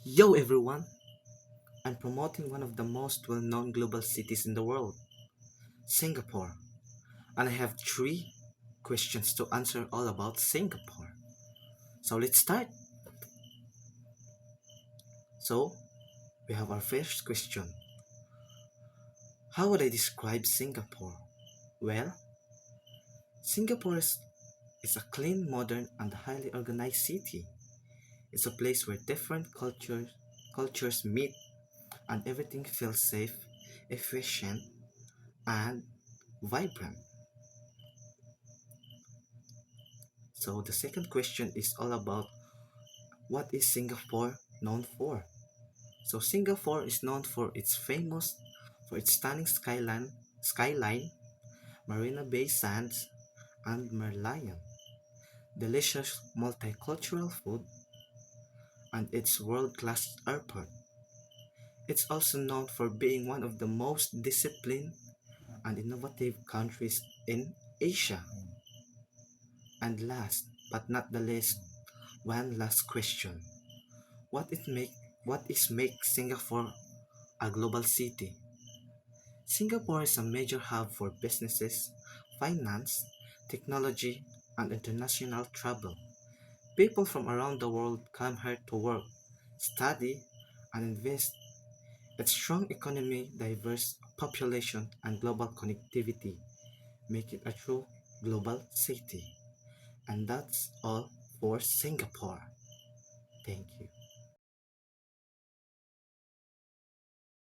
Yo everyone! I'm promoting one of the most well-known global cities in the world, Singapore. And I have three questions to answer all about Singapore. So let's start. So, we have our first question. How would I describe Singapore? Well, Singapore is a clean, modern, and highly organized city. It's a place where different cultures meet and everything feels safe, efficient, and vibrant. So the second question is all about what is Singapore known for? So Singapore is known for its stunning skyline, Marina Bay Sands, and Merlion, delicious multicultural food, and its world-class airport. It's also known for being one of the most disciplined and innovative countries in Asia. And last but not the least, one last question. What it make what is make Singapore a global city? Singapore is a major hub for businesses, finance, technology, and international travel. People from around the world come here to work, study, and invest. Its strong economy, diverse population, and global connectivity make it a true global city. And that's all for Singapore. Thank you.